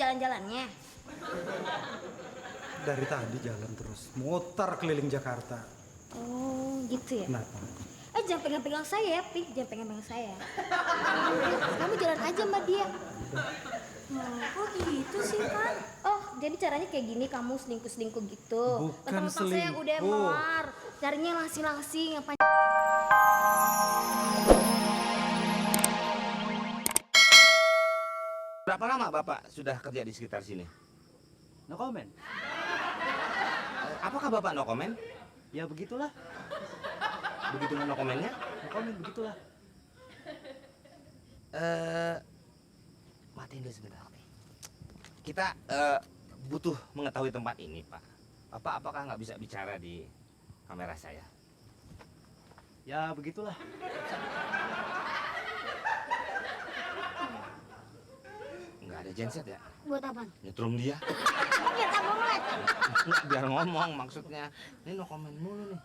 jalan-jalannya? Dari tadi jalan terus, muter keliling Jakarta. Oh, gitu ya? Kenapa? Jangan pegang-pegang saya ya, Pik. Jangan pegang-pegang saya. Kamu jalan aja sama dia. Kok gitu sih, Pan? Oh, jadi caranya kayak gini, kamu selingkuh-selingkuh gitu. Bukan Mentang-mentang saya udah selingkuh. mawar. Carinya langsing-langsing, apa? Berapa lama Bapak sudah kerja di sekitar sini? No comment. Apakah Bapak no comment? Ya begitulah. Begitu no commentnya? No comment begitulah. Matiin dulu sebentar. Kita butuh mengetahui tempat ini, Pak. Bapak apakah nggak bisa bicara di kamera saya? Ya begitulah. Nggak ada genset ya? Buat apa? Nyetrum dia. Kita ngeliat. Nggak, biar ngomong maksudnya. Ini no comment mulu nih.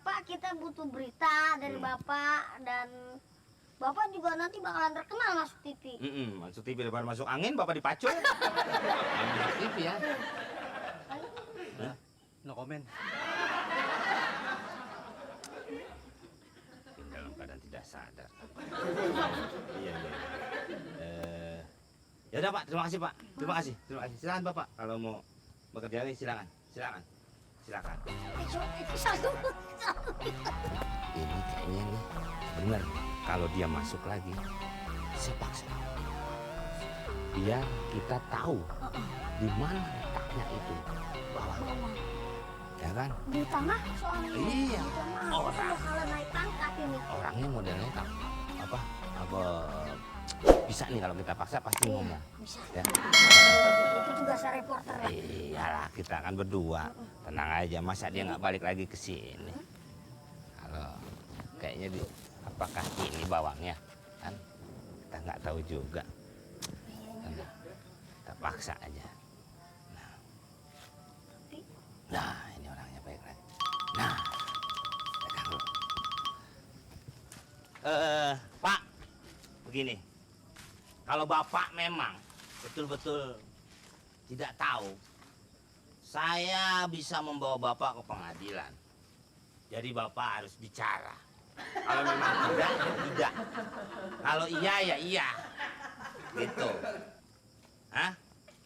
Pak, kita butuh berita dari Bapak dan Bapak juga nanti bakalan terkenal masuk TV. Masuk TV daripada masuk angin, Bapak dipacul. Masuk TV ya. No comment. Dalam keadaan tidak sadar. Iya. Ya udah Pak, terima kasih Pak. Terima kasih. Silakan Bapak kalau mau bekerja lagi silakan. Ini kayaknya nih benar. Kalau dia masuk lagi, saya paksa. Biar kita tahu di mana letaknya itu bawah. Ya kan? Di tengah soalnya. Iya. Orang bakalan naik pangkat ini. Orangnya modelnya apa bisa nih kalau kita paksa pasti ngomong. Bisa. Ya. Itu tugas reporter. Iyalah kita kan berdua. Tenang aja, masa dia nggak balik lagi ke sini. Kalau kayaknya apakah ini bawangnya kan kita nggak tahu juga. Kita paksa aja. Nah ini orangnya baik lagi. Nah pegang dulu. Pak, begini. Kalau Bapak memang betul-betul tidak tahu, saya bisa membawa Bapak ke pengadilan. Jadi Bapak harus bicara. Kalau memang tidak, ya tidak. Kalau iya, ya iya. Gitu. Hah?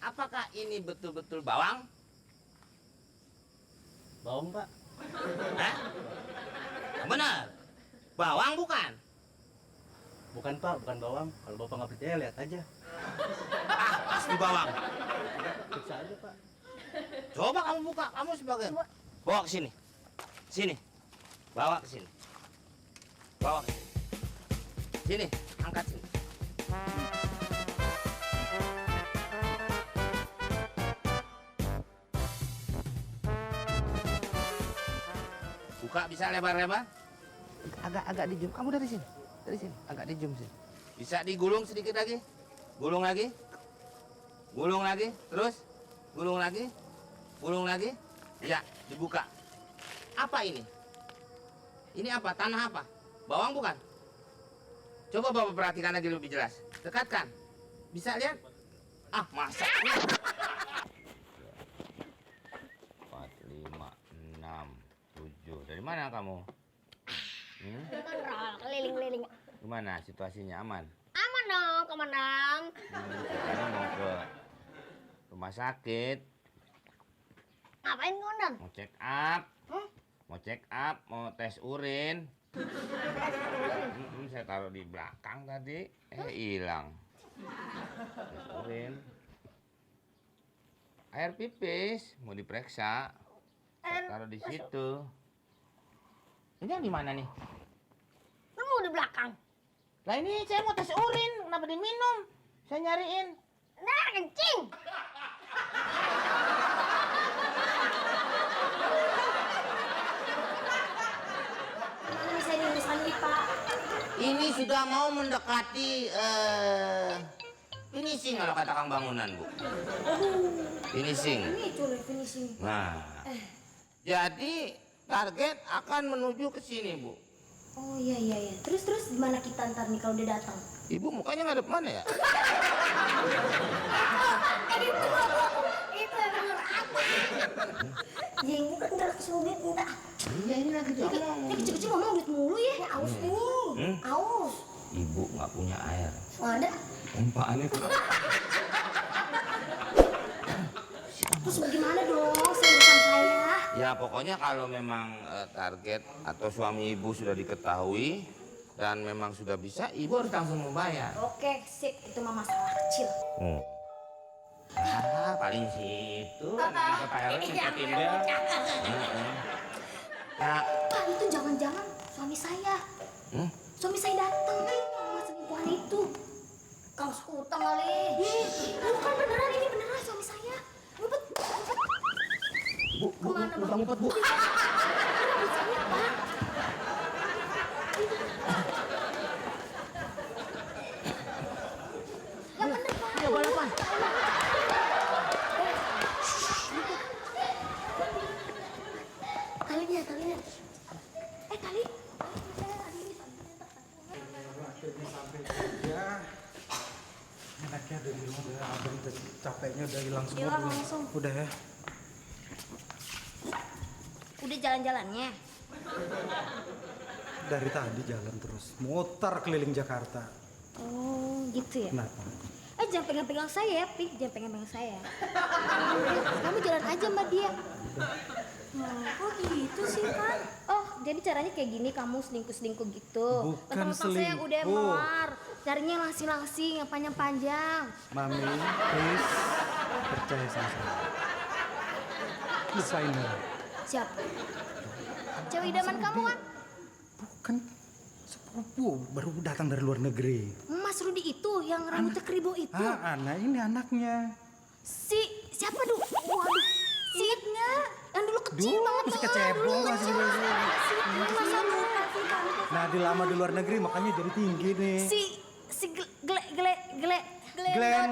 Apakah ini betul-betul bawang? Bawang, Pak. Hah? Benar. Bawang bukan? Bukan, Pak, bukan bawang. Kalau Bapak nggak percaya, lihat aja. Pasti bawang. Periksa aja, Pak. Coba kamu buka, kamu sebagai bawa ke sini. Sini. Bawa ke sini. Bawa ke sini. Sini, angkat sini. Buka bisa lebar-lebar. Agak di zoom. Kamu dari sini. Dari sini, agak di zoom sini. Bisa digulung sedikit lagi. Gulung lagi. Gulung lagi, terus gulung lagi. Gulung lagi. Ya, dibuka. Apa ini? Ini apa? Tanah apa? Bawang bukan? Coba Bapak perhatikan lagi lebih jelas. Dekatkan. Bisa lihat? Ah, masa? 4, 5, 6, 7. Dari mana kamu? Keliling-keliling. Gimana situasinya, aman? Aman dong, komandan. Kita mau ke rumah sakit. Ngapain, komandan? Mau check up. Mau check up, mau tes urin. Saya taruh di belakang tadi, hilang. Tes urin. Air pipis mau diperiksa. Saya taruh di situ. Ini yang di mana nih? Kamu di belakang. Lah ini saya mau tes urin, kenapa diminum? Saya nyariin. Nah, kencing. Mana bisa ini, Pak? Ini sudah mau mendekati finishing kalau kata Kang Bangunan, Bu. Finishing. Ini curi finishing. Nah, jadi target akan menuju ke sini, Bu. Oh iya. Terus gimana kita ntar nih kalau dia datang? Ibu mukanya ngadep mana ya? Itu yang bener aku. Jeng, ntar kesulit minta. Iya ini lagi ngomong. Ini kecil-kecil ngomong duit mulu ya. Aus nih. Aus. Ibu nggak punya air. Ada. Umpaan itu. Terus bagaimana dong urusan saya? Ya pokoknya kalau memang target atau suami ibu sudah diketahui dan memang sudah bisa, ibu harus langsung membayar. Oke, sip. Itu mah masalah kecil. Ah, paling situ. Nanti ke Pak RW ngecekin dia. Ya, Pak, itu jangan-jangan suami saya. Suami saya datang sama selingkuhan itu. Kaos utang kali. Bukan beneran, ini beneran suami saya. Ngumpet. Kemana, Bang? ngumpet, Bu. Rambut saya, Pak. Yang bener, Pak. Ya, boleh, Pak. Talinya. Tali. Ya, enaknya ada di rumah udah, abang capeknya udah hilang semua. Hilang belum? langsung. Udah ya. Udah jalan-jalannya. Dari tadi jalan terus, muter keliling Jakarta. Oh, gitu ya. Kenapa? Jangan pegang-pegang saya ya, Pik. Jangan pegang-pegang saya. Kamu jalan aja sama dia. Kok gitu sih kan? Oh, jadi caranya kayak gini, kamu selingkuh-selingkuh gitu. Bukan Mentang-mentang saya udah selingkuh. mawar. Carinya langsing-langsing, yang panjang-panjang. Mami, please percaya sama saya. Lupain lah. Siapa? Cewek idaman kamu kan? Bukan sepupu, baru datang dari luar negeri. Mas Rudi itu, yang rambutnya keribu itu. Anak ini anaknya. Siapa dulu? Waduh, si nggak? Yang dulu kecil Dulu banget. masih tuh. kecebong, Dulu masih kecil dulu. banget. Masa lupa sih kamu? Nah, di lama di luar negeri makanya jadi tinggi nih. Si Glenn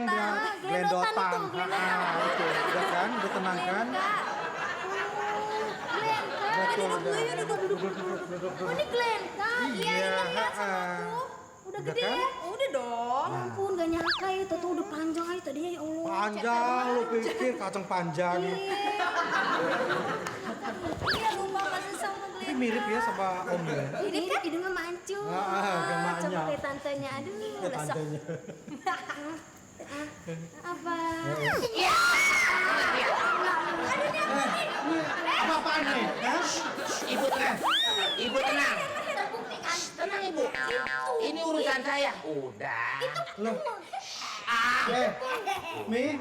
Dotang. Glenn Itu, udah kan? Udah tenang kan? Betul, udah. Oh, ini Glenn kan? Iya, ini lihat sama aku. Udah Udah gede kan? ya? Oh, udah dong. Ya ampun, gak nyangka ya. Tuh udah panjang aja tadinya, ya Allah. Panjang, lu pikir kacang panjang. Iya, lupa masih sama Tapi Glenn. mirip ya sama Om ya. Ini kan hidungnya mancung. agak manyap. Coba kayak tantenya. Aduh, Ya udah sok. tantenya. Apa? Apa-apaan nih? Hah? Ibu tenang. Ibu tenang. Tenang Ibu. Ini urusan saya. Udah. Loh. Mi,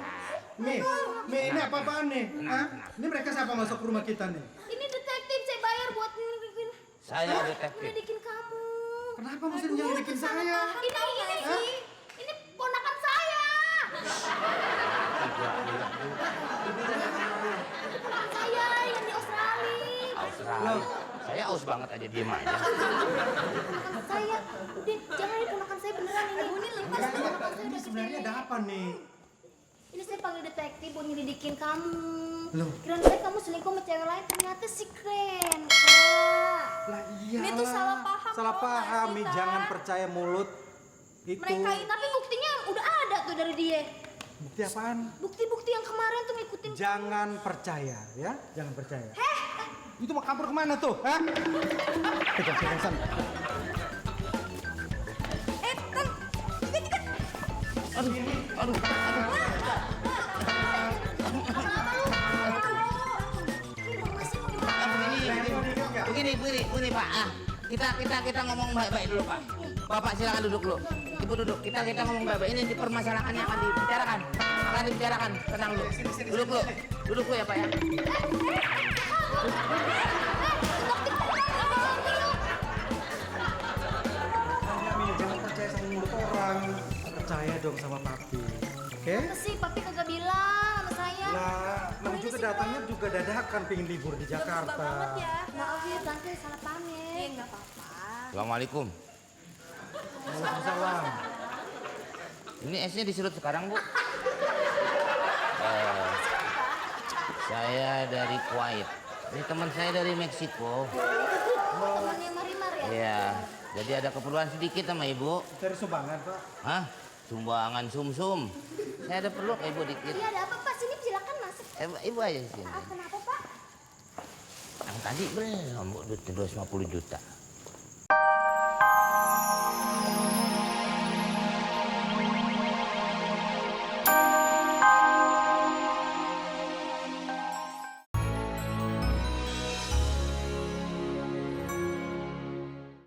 ini apa-apaan nih? Hah? Ini mereka siapa masuk ke rumah kita nih? Ini detektif, saya bayar buat nyelidikin. Saya detektif. Nyelidikin kamu. Kenapa mesti nyelidikin saya? Ini sih. Ini ponakan saya. Ponakan saya yang di Australia. Australia. Saya aus banget aja diem aja. Ponakan saya. Udah, jangan ini ponakan saya beneran ini. Ini lepas ponakan saya Ini udah sebenarnya gede. ada apa nih? Ini saya panggil detektif buat nyelidikin kamu. Loh. Kirain saya kamu selingkuh sama cewek lain, ternyata si Glenn. Kak. Lah iya. Ini tuh salah paham, Salah tau nggak paham, sih, Mi. Tan? Jangan percaya mulut itu. Mereka itu Tapi buktinya udah ada tuh dari dia. Bukti apaan? Bukti-bukti yang kemarin tuh ngikutin. Jangan percaya, ya. Jangan percaya. Itu mau kabur kemana tuh? Hah? Pegang sana. Aduh. Begini Pak. Kita ngomong baik-baik dulu Pak. Bapak silakan duduk dulu. Ibu duduk. Kita ngomong baik-baik. Ini permasalahannya akan dibicarakan. Tenang dulu. Duduk dulu ya Pak ya. Jangan percaya sama mulut orang. Percaya dong sama papi. Oke? Apa sih, papi kagak bilang sama saya. Lah, Ini juga sih, datangnya juga dadakan pengen libur di Jakarta. banget ya. Maaf ya, tante salah paham ya. Nggak apa-apa. Assalamualaikum. Waalaikumsalam. Ini esnya diserut sekarang Bu. Saya dari Kuwait. Ini teman saya dari Meksiko. Temannya Marimar ya? Iya. Jadi ada keperluan sedikit sama ibu. Cari sumbangan, Pak. Hah? Sumbangan sum-sum. Saya ada perlu ke ibu dikit. Iya, ada apa, Pak? Sini silakan masuk. Ibu aja sini. Maaf, kenapa, Pak? Yang tadi belum, duitnya 250 juta.